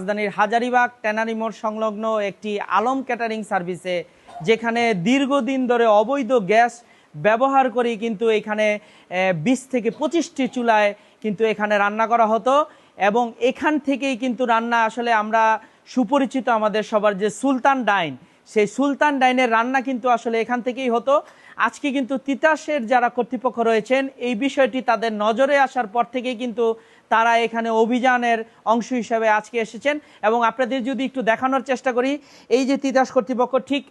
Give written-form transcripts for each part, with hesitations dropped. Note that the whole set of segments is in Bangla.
রাজধানীর হাজারীবাগ ট্যানারি মোড় সংলগ্ন একটি আলম ক্যাটারিং সার্ভিসে, যেখানে দীর্ঘদিন ধরে অবৈধ গ্যাস ব্যবহার করে কিন্তু এখানে 20 থেকে 25টি চুলায় কিন্তু এখানে রান্না করা হতো। এবং এখান থেকেই কিন্তু রান্না, আসলে আমরা সুপরিচিত আমাদের সবার যে সুলতান ডাইন, সেই সুলতান ডাইনের রান্না কিন্তু আসলে এখান থেকেই হতো। আজকে কিন্তু তিতাসের যারা কর্তৃপক্ষ রয়েছেন, এই বিষয়টি তাদের নজরে আসার পর থেকেই কিন্তু তারা এখানে অভিযানের অংশ হিসেবে আজকে এসেছেন। এবং আপনাদের যদি একটু দেখানোর চেষ্টা করি, এই যে তিতাস কর্তৃপক্ষ ঠিক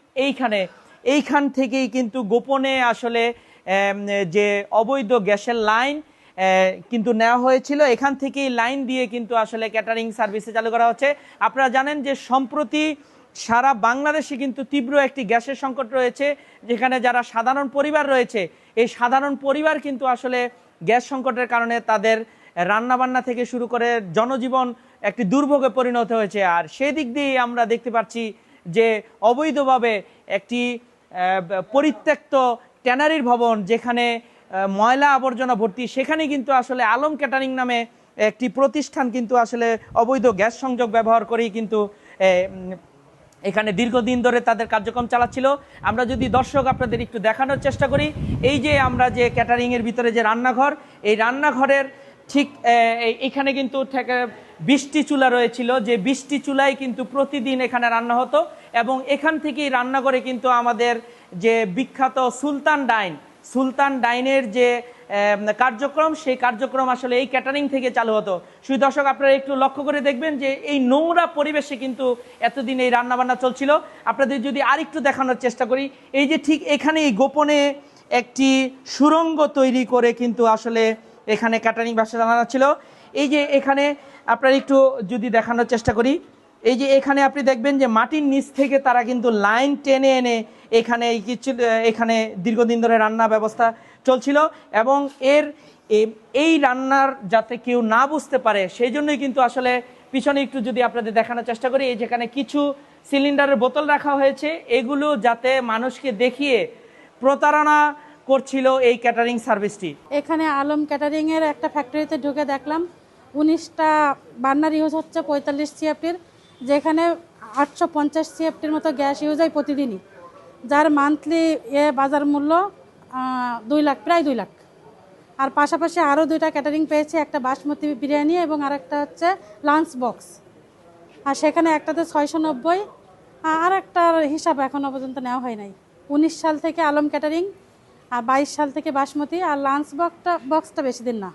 এইখান থেকেই কিন্তু গোপনে আসলে যে অবৈধ গ্যাসের লাইন কিন্তু নেওয়া হয়েছিল, এখান থেকেই লাইন দিয়ে কিন্তু আসলে ক্যাটারিং সার্ভিসে চালু করা হচ্ছে। আপনারা জানেন যে সম্প্রতি সারা বাংলাদেশে কিন্তু তীব্র একটি গ্যাসের সংকট রয়েছে, যেখানে যারা সাধারণ পরিবার রয়েছে, এই সাধারণ পরিবার কিন্তু আসলে গ্যাস সংকটের কারণে তাদের রান্নাবান্না থেকে শুরু করে জনজীবন একটি দুর্ভোগে পরিণত হয়েছে। আর সেই দিক দিয়ে আমরা দেখতে পাচ্ছি যে অবৈধভাবে একটি পরিত্যক্ত ট্যানারির ভবন, যেখানে ময়লা আবর্জনা ভর্তি, সেখানে কিন্তু আসলে আলম ক্যাটারিং নামে একটি প্রতিষ্ঠান কিন্তু আসলে অবৈধ গ্যাস সংযোগ ব্যবহার করেই কিন্তু এখানে দীর্ঘদিন ধরে তাদের কার্যক্রম চালাচ্ছিল। আমরা যদি দর্শক আপনাদের একটু দেখানোর চেষ্টা করি, এই যে আমরা যে ক্যাটারিংয়ের ভিতরে যে রান্নাঘর, এই রান্নাঘরের ঠিক এখানে কিন্তু 20টি চুলা রয়েছিল, যে 20টি চুলাই কিন্তু প্রতিদিন এখানে রান্না হতো। এবং এখান থেকেই রান্না করে কিন্তু আমাদের যে বিখ্যাত সুলতান ডাইনের যে কার্যক্রম, সেই কার্যক্রম আসলে এই ক্যাটারিং থেকে চালু হতো। শুধু দর্শক আপনারা একটু লক্ষ্য করে দেখবেন যে এই নোংরা পরিবেশে কিন্তু এতদিন এই রান্নাবান্না চলছিল। আপনাদের যদি আরেকটু দেখানোর চেষ্টা করি, এই যে ঠিক এখানেই গোপনে একটি সুড়ঙ্গ তৈরি করে কিন্তু আসলে এখানে ক্যাটারিং ব্যবসা চালানো ছিল। এই যে এখানে আপনারা একটু যদি দেখানোর চেষ্টা করি, এই যে এখানে আপনি দেখবেন যে মাটির নিচ থেকে তারা কিন্তু লাইন টেনে এনে এখানে দীর্ঘদিন ধরে রান্না ব্যবস্থা চলছিল। এবং এই রান্নার যাতে কেউ না বুঝতে পারে, সেই জন্যই কিন্তু আসলে পিছনে একটু যদি আপনাদের দেখানোর চেষ্টা করি, এই যেখানে কিছু সিলিন্ডারের বোতল রাখা হয়েছে, এগুলো যাতে মানুষকে দেখিয়ে প্রতারণা করছিল এই ক্যাটারিং সার্ভিসটি। এখানে আলম ক্যাটারিং এর একটা ফ্যাক্টরিতে ঢুকে দেখলাম 19টা বার্নার ইউজ হচ্ছে 45 সিএফটির, যেখানে 850 সিএফটির মতো গ্যাস ইউজ হয় প্রতিদিনই, যার মান্থলি বাজার মূল্য 2 লাখ, প্রায় 2 লাখ। আর পাশাপাশি আরও 2টা ক্যাটারিং পেয়েছে, একটা বাসমতি বিরিয়ানি এবং আরেকটা হচ্ছে লাঞ্চ বক্স। আর সেখানে একটাতে 690, আর একটার হিসাব এখনও পর্যন্ত নেওয়া হয় নাই। 19 সাল থেকে আলম ক্যাটারিং, আর 22 সাল থেকে বাসমতি, আর লাঞ্চ বক্সটা বেশি দিন না।